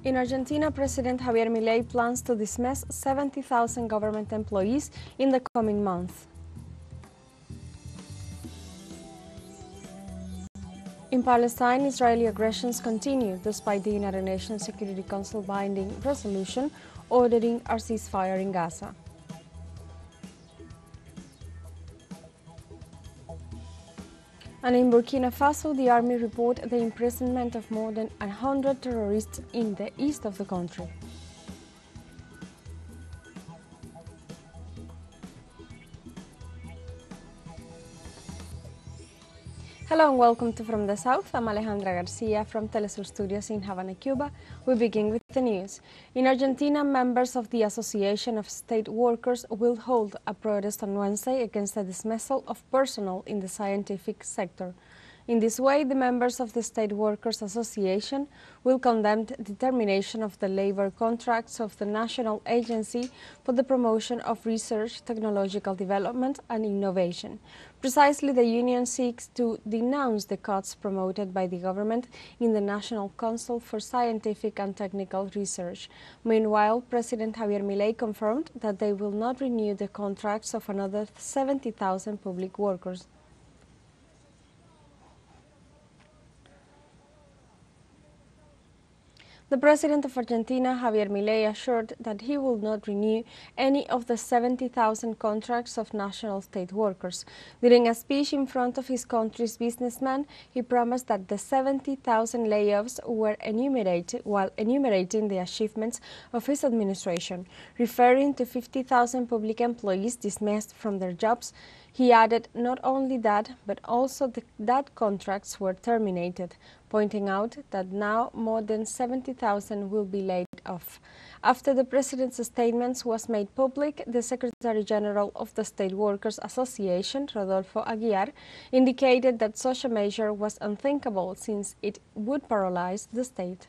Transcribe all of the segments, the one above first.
In Argentina, President Javier Milei plans to dismiss 70,000 government employees in the coming months. In Palestine, Israeli aggressions continue despite the United Nations Security Council binding resolution ordering a ceasefire in Gaza. And in Burkina Faso, the army reported the imprisonment of more than 100 terrorists in the east of the country. Hello and welcome to From the South. I'm Alejandra Garcia from teleSUR Studios in Havana, Cuba. We begin with the news. In Argentina, members of the Association of State Workers will hold a protest on Wednesday against the dismissal of personnel in the scientific sector. In this way, the members of the State Workers Association will condemn the termination of the labor contracts of the National Agency for the Promotion of Research, Technological Development and Innovation. Precisely, the union seeks to denounce the cuts promoted by the government in the National Council for Scientific and Technical Research. Meanwhile, President Javier Milei confirmed that they will not renew the contracts of another 70,000 public workers. The president of Argentina, Javier Milei, assured that he will not renew any of the 70,000 contracts of national state workers. During a speech in front of his country's businessmen, he promised that the 70,000 layoffs were enumerated while enumerating the achievements of his administration. Referring to 50,000 public employees dismissed from their jobs, he added not only that, but also that contracts were terminated, pointing out that now more than 70,000 will be laid off. After the president's statements was made public, the Secretary General of the State Workers Association, Rodolfo Aguiar, indicated that such a measure was unthinkable since it would paralyze the state.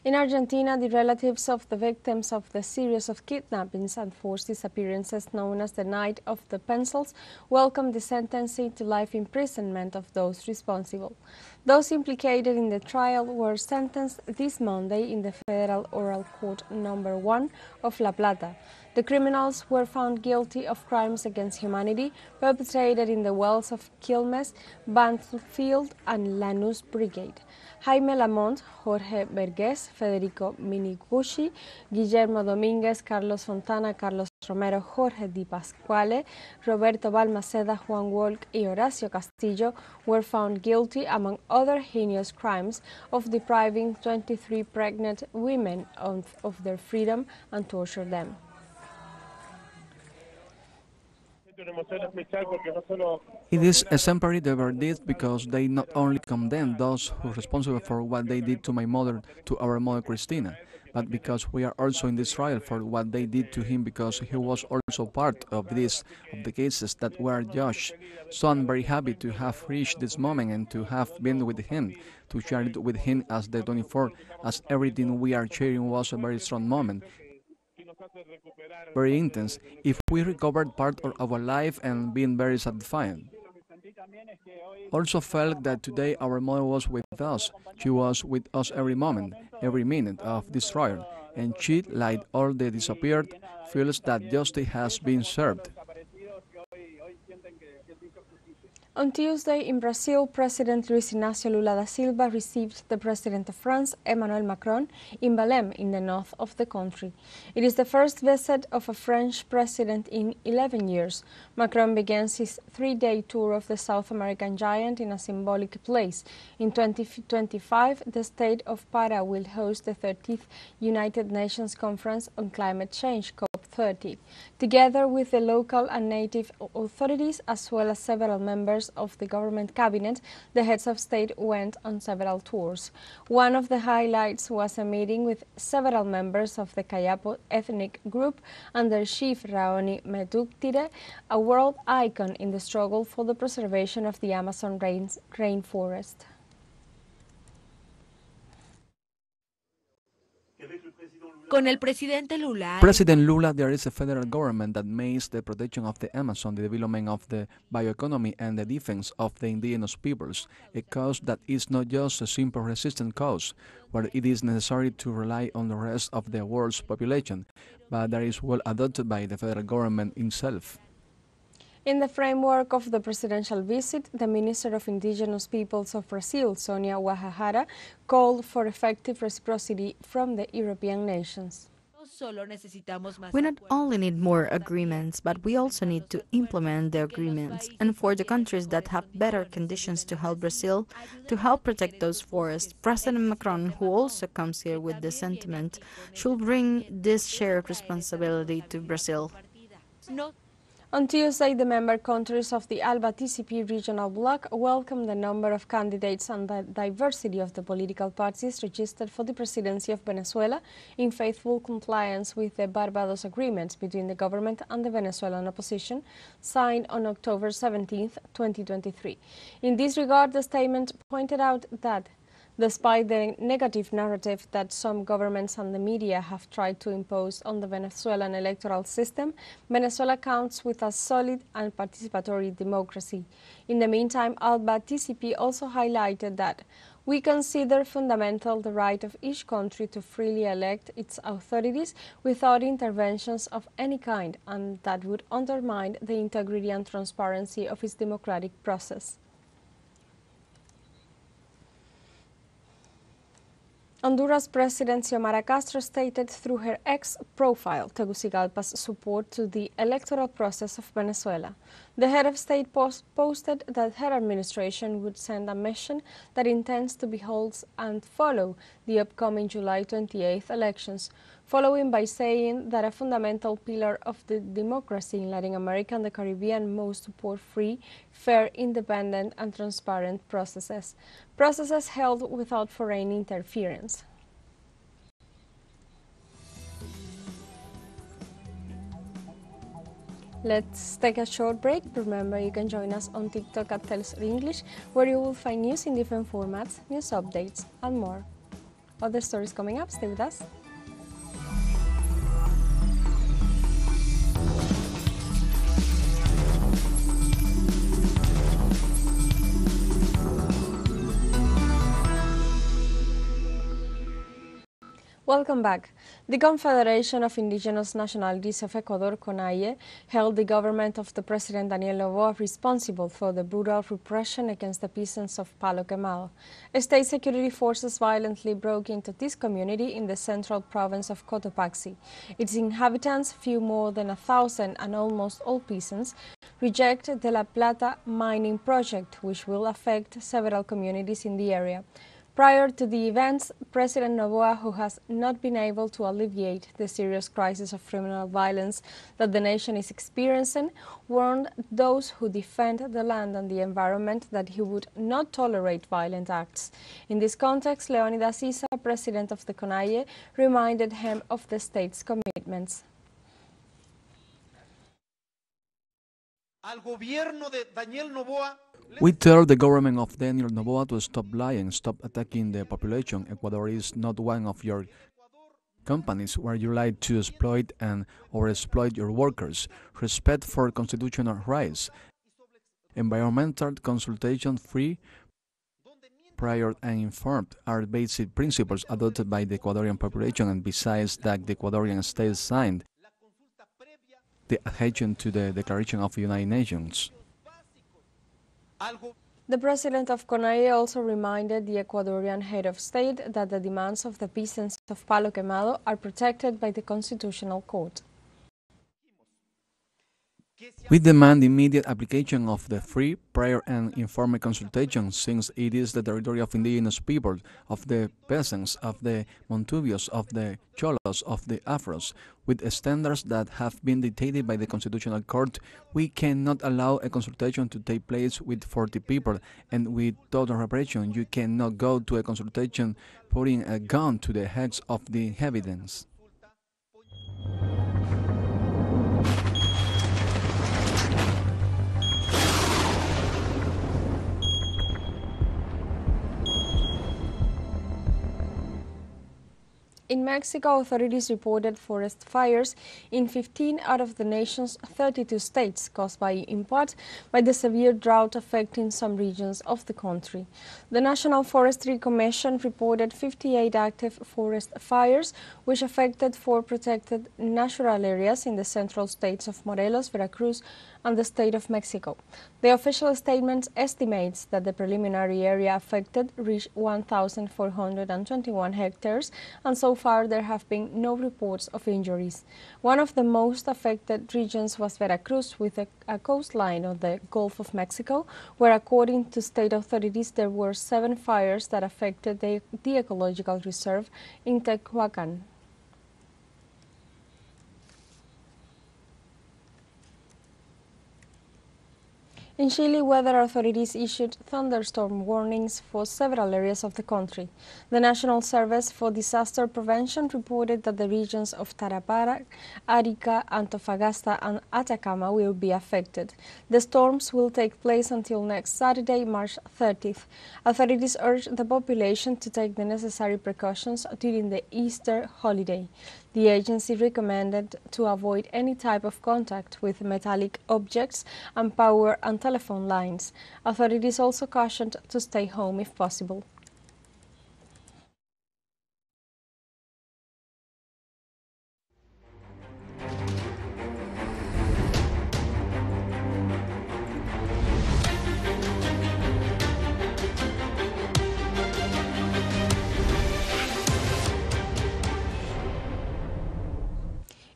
In Argentina, the relatives of the victims of the series of kidnappings and forced disappearances known as the Night of the Pencils welcomed the sentencing to life imprisonment of those responsible. Those implicated in the trial were sentenced this Monday in the Federal Oral Court No. 1 of La Plata. The criminals were found guilty of crimes against humanity perpetrated in the wells of Quilmes, Banfield, and Lanús Brigade. Jaime Lamont, Jorge Vergés, Federico Miniguchi, Guillermo Domínguez, Carlos Fontana, Carlos Romero, Jorge Di Pasquale, Roberto Balmaceda, Juan Walk, y Horacio Castillo were found guilty, among other heinous crimes, of depriving 23 pregnant women of their freedom and tortured them. It is exemplary, the verdict, because they not only condemn those who are responsible for what they did to my mother, to our mother Cristina, but because we are also in this trial for what they did to him, because he was also part of the cases that were judged. So I'm very happy to have reached this moment and to have been with him, to share it with him as the 24, as everything we are sharing was a very strong moment. Very intense. If we recovered part of our life and been very satisfied. Also felt that today our mother was with us. She was with us every moment, every minute of this trial, and she, like all the disappeared, feels that justice has been served. On Tuesday in Brazil, President Luiz Inácio Lula da Silva received the President of France, Emmanuel Macron, in Belém, in the north of the country. It is the first visit of a French president in 11 years. Macron begins his three-day tour of the South American giant in a symbolic place. In 2025, the state of Para will host the 30th United Nations Conference on Climate Change, COP30. Together with the local and native authorities, as well as several members of the government cabinet, the heads of state went on several tours. One of the highlights was a meeting with several members of the Kayapo ethnic group and their chief Raoni Metuktire, a world icon in the struggle for the preservation of the Amazon rainforest. Con el presidente Lula. President Lula, there is a federal government that makes the protection of the Amazon, the development of the bioeconomy, and the defense of the indigenous peoples a cause that is not just a simple resistance cause, where it is necessary to rely on the rest of the world's population, but that is well adopted by the federal government itself. In the framework of the presidential visit, the Minister of Indigenous Peoples of Brazil, Sonia Guajajara, called for effective reciprocity from the European nations. We not only need more agreements, but we also need to implement the agreements. And for the countries that have better conditions to help Brazil, to help protect those forests, President Macron, who also comes here with this sentiment, should bring this shared responsibility to Brazil. On Tuesday, the member countries of the ALBA TCP regional bloc welcomed the number of candidates and the diversity of the political parties registered for the presidency of Venezuela in faithful compliance with the Barbados Agreement between the government and the Venezuelan opposition, signed on October 17, 2023. In this regard, the statement pointed out that despite the negative narrative that some governments and the media have tried to impose on the Venezuelan electoral system, Venezuela counts with a solid and participatory democracy. In the meantime, ALBA TCP also highlighted that we consider fundamental the right of each country to freely elect its authorities without interventions of any kind, and that would undermine the integrity and transparency of its democratic process. Honduras President Xiomara Castro stated through her X profile Tegucigalpa's support to the electoral process of Venezuela. The head of state posted that her administration would send a mission that intends to behold and follow the upcoming July 28th elections, following by saying that a fundamental pillar of the democracy in Latin America and the Caribbean must support free, fair, independent and transparent processes held without foreign interference. Let's take a short break. Remember, you can join us on TikTok at teleSUR English, where you will find news in different formats, news updates, and more. Other stories coming up. Stay with us. Welcome back. The Confederation of Indigenous Nationalities of Ecuador, CONAIE, held the government of the President Daniel Noboa responsible for the brutal repression against the peasants of Palo Quemado. State security forces violently broke into this community in the central province of Cotopaxi. Its inhabitants, few more than 1,000 and almost all peasants, reject the La Plata mining project, which will affect several communities in the area. Prior to the events, President Noboa, who has not been able to alleviate the serious crisis of criminal violence that the nation is experiencing, warned those who defend the land and the environment that he would not tolerate violent acts. In this context, Leonidas Issa, president of the CONAIE, reminded him of the state's commitments. Al gobierno de Daniel Noboa. We tell the government of Daniel Noboa to stop lying, stop attacking the population. Ecuador is not one of your companies where you lie to exploit and or exploit your workers. Respect for constitutional rights. Environmental consultation free, prior and informed are basic principles adopted by the Ecuadorian population, and besides that the Ecuadorian state signed the adhesion to the Declaration of the United Nations. The president of CONAIE also reminded the Ecuadorian head of state that the demands of the peasants of Palo Quemado are protected by the Constitutional Court. We demand immediate application of the free, prior and informed consultation, since it is the territory of indigenous people, of the peasants, of the Montubios, of the Cholos, of the Afros. With standards that have been dictated by the Constitutional Court, we cannot allow a consultation to take place with 40 people, and with total repression, you cannot go to a consultation putting a gun to the heads of the inhabitants. In Mexico, authorities reported forest fires in 15 out of the nation's 32 states, caused in part by the severe drought affecting some regions of the country. The National Forestry Commission reported 58 active forest fires, which affected 4 protected natural areas in the central states of Morelos, Veracruz, and the state of Mexico. The official statement estimates that the preliminary area affected reached 1,421 hectares, and so far there have been no reports of injuries. One of the most affected regions was Veracruz, with a coastline of the Gulf of Mexico, where according to state authorities there were 7 fires that affected the ecological reserve in Tehuacan. In Chile, weather authorities issued thunderstorm warnings for several areas of the country. The National Service for Disaster Prevention reported that the regions of Tarapacá, Arica, Antofagasta, and Atacama will be affected. The storms will take place until next Saturday, March 30th. Authorities urged the population to take the necessary precautions during the Easter holiday. The agency recommended to avoid any type of contact with metallic objects and power and telephone lines. Authorities also cautioned to stay home if possible.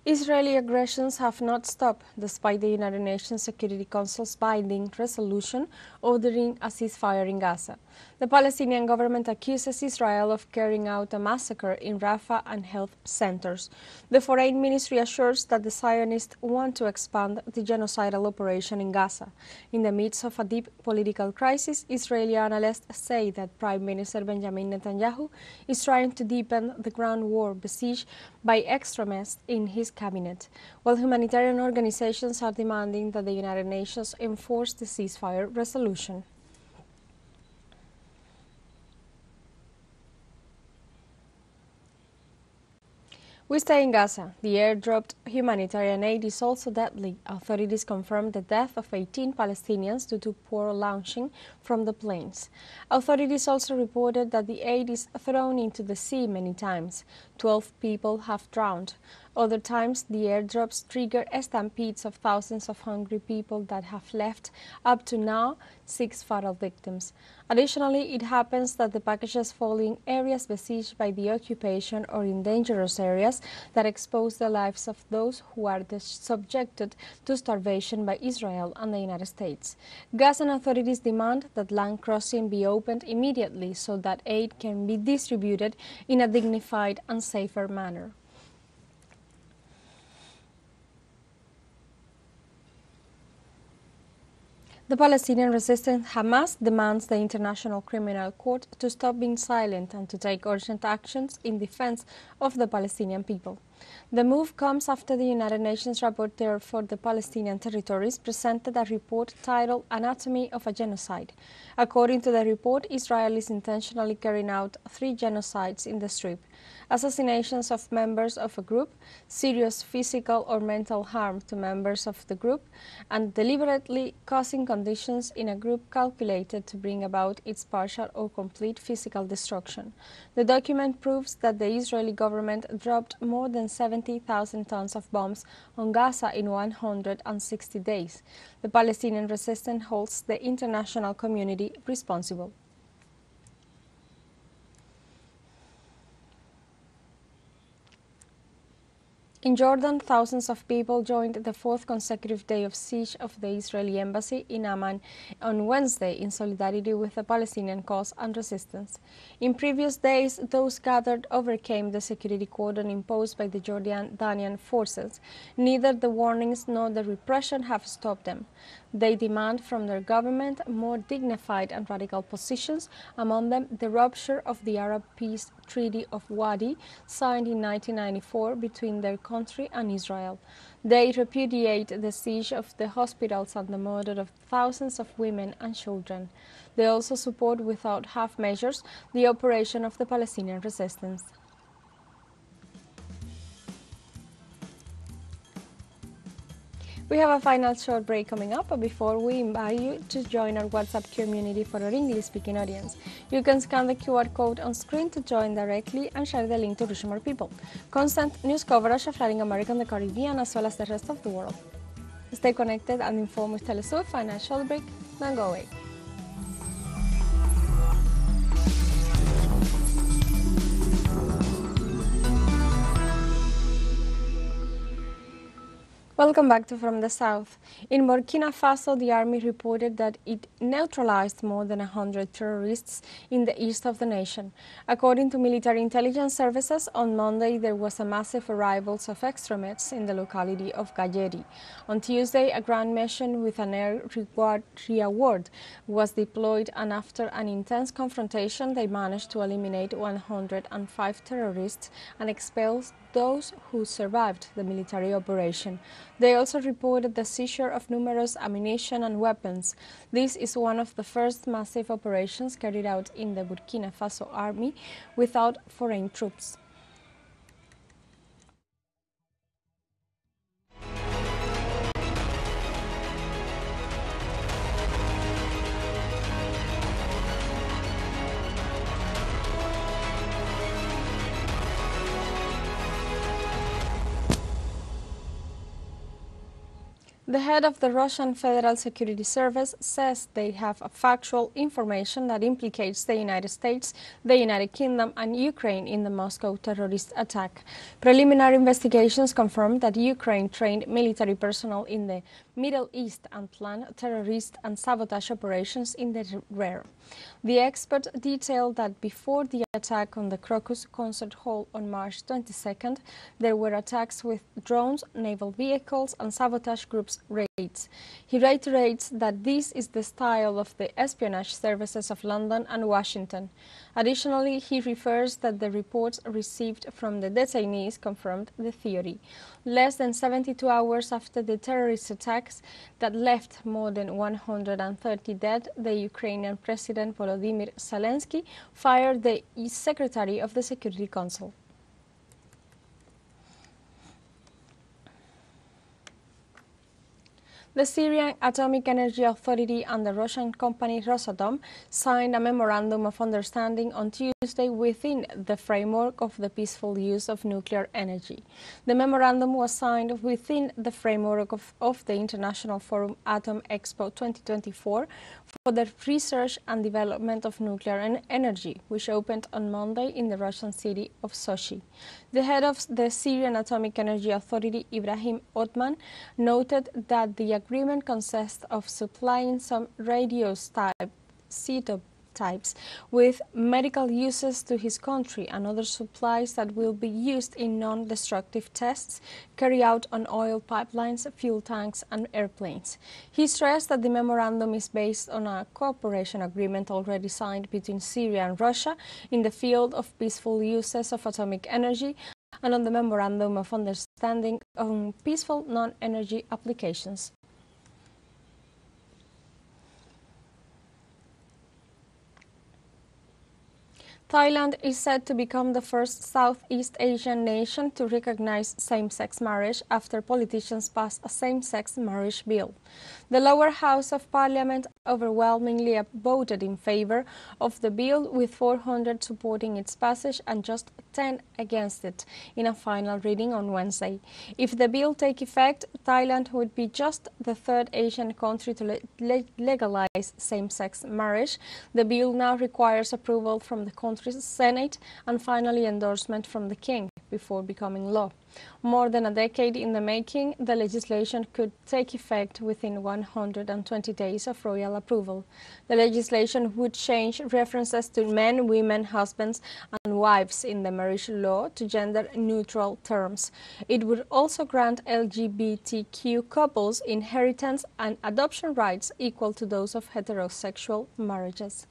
Israeli aggressions have not stopped, despite the United Nations Security Council's binding resolution ordering a ceasefire in Gaza. The Palestinian government accuses Israel of carrying out a massacre in Rafah and health centers. The Foreign Ministry assures that the Zionists want to expand the genocidal operation in Gaza. In the midst of a deep political crisis, Israeli analysts say that Prime Minister Benjamin Netanyahu is trying to deepen the ground war besieged by extremists in his cabinet, while humanitarian organizations are demanding that the United Nations enforce the ceasefire resolution. We stay in Gaza. The airdropped humanitarian aid is also deadly. Authorities confirmed the death of 18 Palestinians due to poor launching from the planes. Authorities also reported that the aid is thrown into the sea many times. 12 people have drowned. Other times, the airdrops trigger stampedes of thousands of hungry people that have left, up to now, 6 fatal victims. Additionally, it happens that the packages fall in areas besieged by the occupation or in dangerous areas that expose the lives of those who are subjected to starvation by Israel and the United States. Gazan authorities demand that land crossing be opened immediately so that aid can be distributed in a dignified and safer manner. The Palestinian resistance Hamas demands the International Criminal Court to stop being silent and to take urgent actions in defense of the Palestinian people. The move comes after the United Nations rapporteur for the Palestinian territories presented a report titled Anatomy of a Genocide. According to the report, Israel is intentionally carrying out 3 genocides in the Strip: assassinations of members of a group, serious physical or mental harm to members of the group, and deliberately causing conditions in a group calculated to bring about its partial or complete physical destruction. The document proves that the Israeli government dropped more than 70,000 tons of bombs on Gaza in 160 days. The Palestinian resistance holds the international community responsible. In Jordan, thousands of people joined the 4th consecutive day of siege of the Israeli embassy in Amman on Wednesday in solidarity with the Palestinian cause and resistance. In previous days, those gathered overcame the security cordon imposed by the Jordanian forces. Neither the warnings nor the repression have stopped them. They demand from their government more dignified and radical positions, among them the rupture of the Arab Peace Treaty of Wadi, signed in 1994 between their country and Israel. They repudiate the siege of the hospitals and the murder of thousands of women and children. They also support, without half measures, the operation of the Palestinian resistance. We have a final short break coming up, but before we invite you to join our WhatsApp community for our English-speaking audience. You can scan the QR code on screen to join directly and share the link to reach more people. Constant news coverage of Latin America and the Caribbean as well as the rest of the world. Stay connected and informed with teleSUR. Final short break. Don't go away. Welcome back to From the South. In Burkina Faso, the army reported that it neutralized more than 100 terrorists in the east of the nation. According to military intelligence services, on Monday there was a massive arrival of extremists in the locality of Gayeri. On Tuesday, a ground mission with an air reward was deployed, and after an intense confrontation, they managed to eliminate 105 terrorists and expel those who survived the military operation. They also reported the seizure of numerous ammunition and weapons. This is one of the first massive operations carried out in the Burkina Faso army without foreign troops. The head of the Russian Federal Security Service says they have factual information that implicates the United States, the United Kingdom and Ukraine in the Moscow terrorist attack. Preliminary investigations confirmed that Ukraine trained military personnel in the Middle East and planned terrorist and sabotage operations in the rear. The expert detailed that before the attack on the Crocus Concert Hall on March 22nd, there were attacks with drones, naval vehicles and sabotage groups raids. He reiterates that this is the style of the espionage services of London and Washington. Additionally, he refers that the reports received from the detainees confirmed the theory. Less than 72 hours after the terrorist attacks that left more than 130 dead, the Ukrainian President Volodymyr Zelensky fired the Secretary of the Security Council. The Syrian Atomic Energy Authority and the Russian company Rosatom signed a memorandum of understanding on Tuesday within the framework of the peaceful use of nuclear energy. The memorandum was signed within the framework of the International Forum Atom Expo 2024 for the research and development of nuclear energy, which opened on Monday in the Russian city of Sochi. The head of the Syrian Atomic Energy Authority, Ibrahim Otman, noted that the agreement consists of supplying some radioisotopes with medical uses to his country and other supplies that will be used in non-destructive tests carried out on oil pipelines, fuel tanks and airplanes. He stressed that the memorandum is based on a cooperation agreement already signed between Syria and Russia in the field of peaceful uses of atomic energy and on the memorandum of understanding on peaceful non-energy applications. Thailand is said to become the first Southeast Asian nation to recognize same-sex marriage after politicians passed a same-sex marriage bill. The lower house of parliament overwhelmingly voted in favor of the bill, with 400 supporting its passage and just 10 against it in a final reading on Wednesday. If the bill takes effect, Thailand would be just the third Asian country to legalize same-sex marriage. The bill now requires approval from the country's Senate and finally endorsement from the King before becoming law. More than a decade in the making, the legislation could take effect within 120 days of royal approval. The legislation would change references to men, women, husbands and wives in the marriage law to gender-neutral terms. It would also grant LGBTQ couples inheritance and adoption rights equal to those of heterosexual marriages.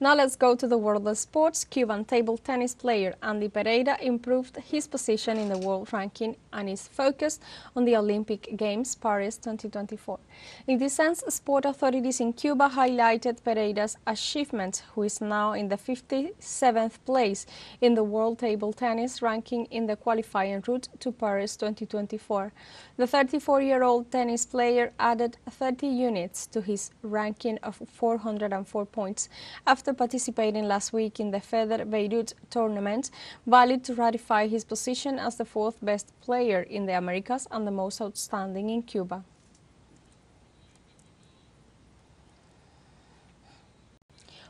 Now let's go to the world of sports. Cuban table tennis player Andy Pereira improved his position in the world ranking and is focused on the Olympic Games Paris 2024. In this sense, sport authorities in Cuba highlighted Pereira's achievement, who is now in the 57th place in the world table tennis ranking in the qualifying route to Paris 2024. The 34-year-old tennis player added 30 units to his ranking of 404 points after participating last week in the FEDER Beirut tournament, valid to ratify his position as the fourth best player in the Americas and the most outstanding in Cuba.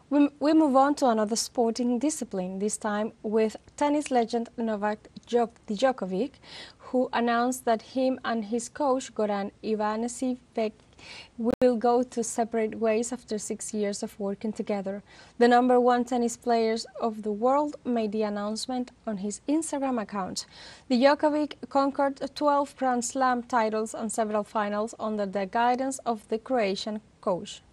We move on to another sporting discipline, this time with tennis legend Novak Djokovic, who announced that him and his coach Goran Ivanisevic will go to separate ways after 6 years of working together. The number one tennis players of the world made the announcement on his Instagram account. The Djokovic conquered 12 Grand Slam titles and several finals under the guidance of the Croatian coach.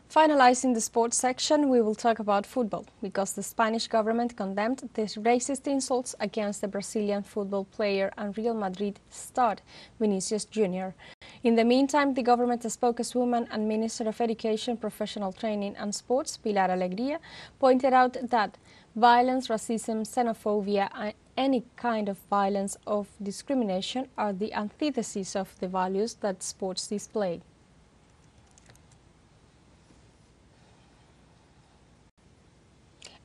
Finalizing the sports section, we will talk about football, because the Spanish government condemned the racist insults against the Brazilian football player and Real Madrid star, Vinicius Jr. In the meantime, the government spokeswoman and Minister of Education, Professional Training and Sports, Pilar Alegría, pointed out that violence, racism, xenophobia, and any kind of violence or discrimination are the antithesis of the values that sports display.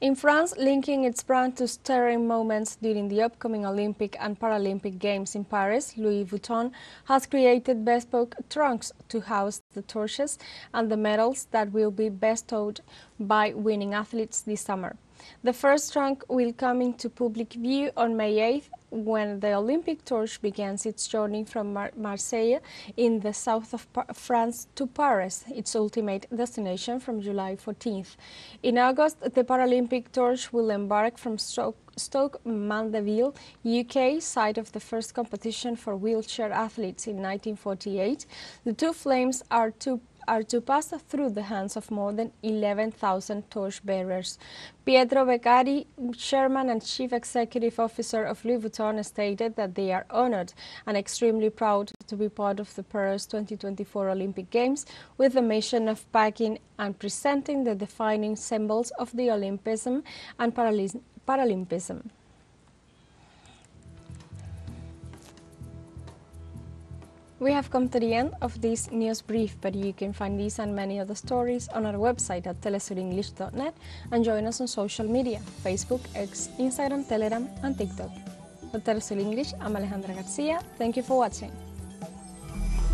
In France, linking its brand to stirring moments during the upcoming Olympic and Paralympic Games in Paris, Louis Vuitton has created bespoke trunks to house the torches and the medals that will be bestowed by winning athletes this summer. The first trunk will come into public view on May 8th, when the Olympic torch begins its journey from Marseille in the south of France to Paris, its ultimate destination, from July 14th. In August, the Paralympic torch will embark from Stoke Mandeville, UK, site of the first competition for wheelchair athletes in 1948. The two flames are to pass through the hands of more than 11,000 torch-bearers. Pietro Beccari, Chairman and Chief Executive Officer of Louis Vuitton, stated that they are honored and extremely proud to be part of the Paris 2024 Olympic Games, with the mission of packing and presenting the defining symbols of the Olympism and Paralympism. We have come to the end of this news brief, but you can find these and many other stories on our website at telesurenglish.net and join us on social media, Facebook, X, Instagram, Telegram and TikTok. For Telesur English, I'm Alejandra Garcia. Thank you for watching.